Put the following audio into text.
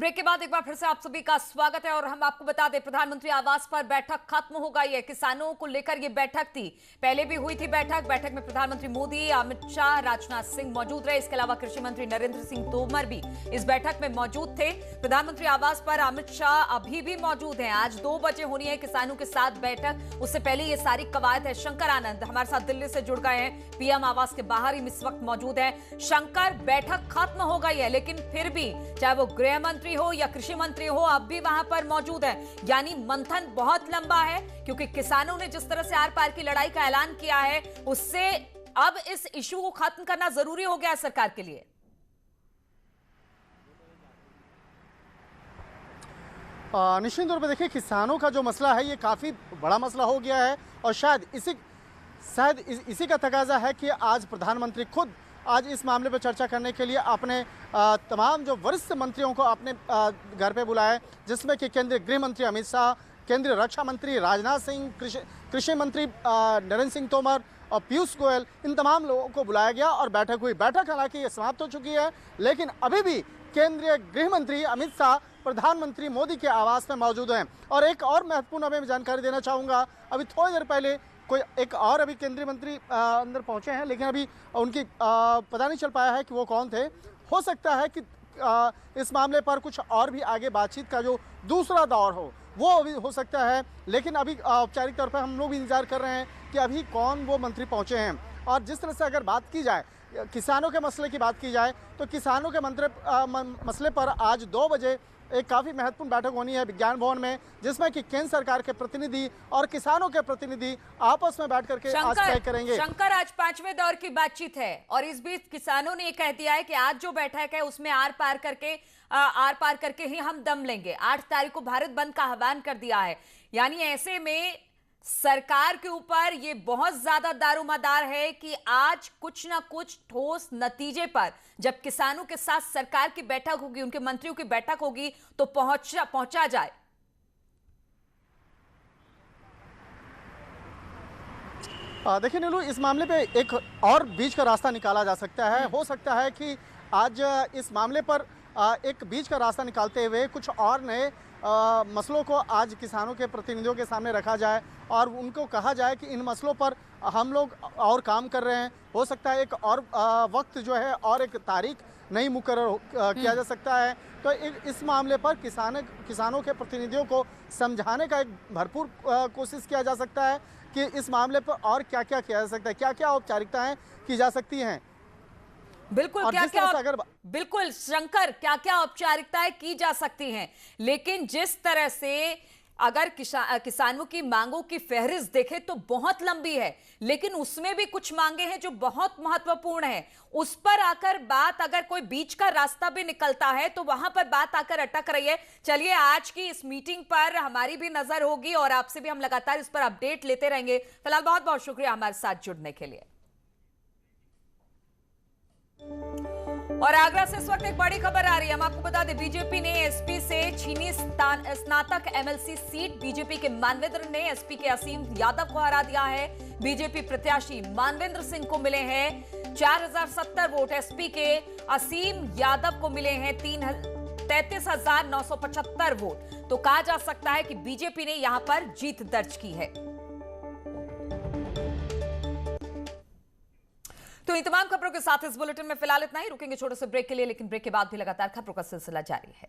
Break के बाद एक बार फिर से आप सभी का स्वागत है और हम आपको बता दें, प्रधानमंत्री आवास पर बैठक खत्म हो गई है। किसानों को लेकर यह बैठक थी, पहले भी हुई थी बैठक में प्रधानमंत्री मोदी, अमित शाह, राजनाथ सिंह मौजूद रहे। इसके अलावा कृषि मंत्री नरेंद्र सिंह तोमर भी इस बैठक में मौजूद थे। प्रधानमंत्री आवास पर अमित शाह अभी भी मौजूद हैं। आज 2 बजे होनी है किसानों के साथ बैठक, उससे पहले ये सारी कवायद है। शंकर आनंद हमारे साथ दिल्ली से जुड़ गए हैं, पीएम आवास के बाहर ही इस वक्त मौजूद है। शंकर, बैठक खत्म हो गई है लेकिन फिर भी चाहे वो गृह मंत्री हो या कृषि मंत्री हो, अब भी वहां पर मौजूद है। यानी मंथन बहुत लंबा है, क्योंकि किसानों ने जिस तरह से आर पार की लड़ाई का ऐलान किया है, उससे अब इस इशू को खत्म करना जरूरी हो गया है सरकार के लिए। निश्चित तौर पर देखिए, किसानों का जो मसला है ये काफ़ी बड़ा मसला हो गया है और शायद इसी का तकाजा है कि आज प्रधानमंत्री खुद आज इस मामले पर चर्चा करने के लिए अपने तमाम जो वरिष्ठ मंत्रियों को अपने घर पे बुलाए, जिसमें कि केंद्रीय गृह मंत्री अमित शाह, केंद्रीय रक्षा मंत्री राजनाथ सिंह, कृषि मंत्री नरेंद्र सिंह तोमर और पीयूष गोयल, इन तमाम लोगों को बुलाया गया और बैठक हुई। बैठक हालांकि समाप्त हो चुकी है, लेकिन अभी भी केंद्रीय गृह मंत्री अमित शाह प्रधानमंत्री मोदी के आवास में मौजूद हैं। और एक और महत्वपूर्ण अभी जानकारी देना चाहूँगा, अभी थोड़ी देर पहले एक और अभी केंद्रीय मंत्री अंदर पहुंचे हैं, लेकिन अभी उनकी पता नहीं चल पाया है कि वो कौन थे। हो सकता है कि इस मामले पर कुछ और भी आगे बातचीत का जो दूसरा दौर हो वो अभी हो सकता है, लेकिन अभी औपचारिक तौर पर हम लोग भी इंतजार कर रहे हैं कि अभी कौन वो मंत्री पहुंचे हैं। और जिस तरह से अगर बात की जाए, किसानों के मसले की बात की जाए, तो किसानों के मसले पर आज 2 बजे एक काफ़ी महत्वपूर्ण बैठक होनी है विज्ञान भवन में, जिसमें कि केंद्र सरकार के प्रतिनिधि और किसानों के प्रतिनिधि आपस में बैठ करके आज तय करेंगे। शंकर, आज 5वें दौर की बातचीत है और इस बीच किसानों ने ये कह दिया है कि आज जो बैठक है उसमें आर पार करके ही हम दम लेंगे। 8 तारीख को भारत बंद का आह्वान कर दिया है। यानी ऐसे में सरकार के ऊपर ये बहुत ज्यादा दारोमदार है कि आज कुछ ना कुछ ठोस नतीजे पर, जब किसानों के साथ सरकार की बैठक होगी, उनके मंत्रियों की बैठक होगी, तो पहुंचा जाए। देखिए नीलू, इस मामले पे एक और बीच का रास्ता निकाला जा सकता है। हो सकता है कि आज इस मामले पर एक बीच का रास्ता निकालते हुए कुछ और नए मसलों को आज किसानों के प्रतिनिधियों के सामने रखा जाए और उनको कहा जाए कि इन मसलों पर हम लोग और काम कर रहे हैं। हो सकता है एक और वक्त जो है और एक तारीख नई मुकर्रर किया जा सकता है। तो इस मामले पर किसानों के प्रतिनिधियों को समझाने का एक भरपूर कोशिश किया जा सकता है कि इस मामले पर और क्या क्या किया जा सकता है, क्या क्या औपचारिकताएं की जा सकती हैं। बिल्कुल, बिल्कुल शंकर, क्या क्या औपचारिकताएं की जा सकती हैं, लेकिन जिस तरह से अगर किसानों की मांगों की फहरिस्त देखें तो बहुत लंबी है, लेकिन उसमें भी कुछ मांगे हैं जो बहुत महत्वपूर्ण है। उस पर आकर बात, अगर कोई बीच का रास्ता भी निकलता है तो वहां पर बात आकर अटक रही है। चलिए, आज की इस मीटिंग पर हमारी भी नजर होगी और आपसे भी हम लगातार इस पर अपडेट लेते रहेंगे। फिलहाल बहुत बहुत शुक्रिया हमारे साथ जुड़ने के लिए। और आगरा से इस वक्त एक बड़ी खबर आ रही है, हम आपको बता दें, बीजेपी ने एसपी से छीनी स्नातक एमएलसी सीट। बीजेपी के मानवेंद्र ने एसपी के असीम यादव को हरा दिया है। बीजेपी प्रत्याशी मानवेंद्र सिंह को मिले हैं 4070 वोट, एसपी के असीम यादव को मिले हैं 33,975 वोट। तो कहा जा सकता है कि बीजेपी ने यहां पर जीत दर्ज की है। तो इन तमाम खबरों के साथ इस बुलेटिन में फिलहाल इतना ही। रुकेंगे छोटे से ब्रेक के लिए, लेकिन ब्रेक के बाद भी लगातार खबरों का सिलसिला जारी है।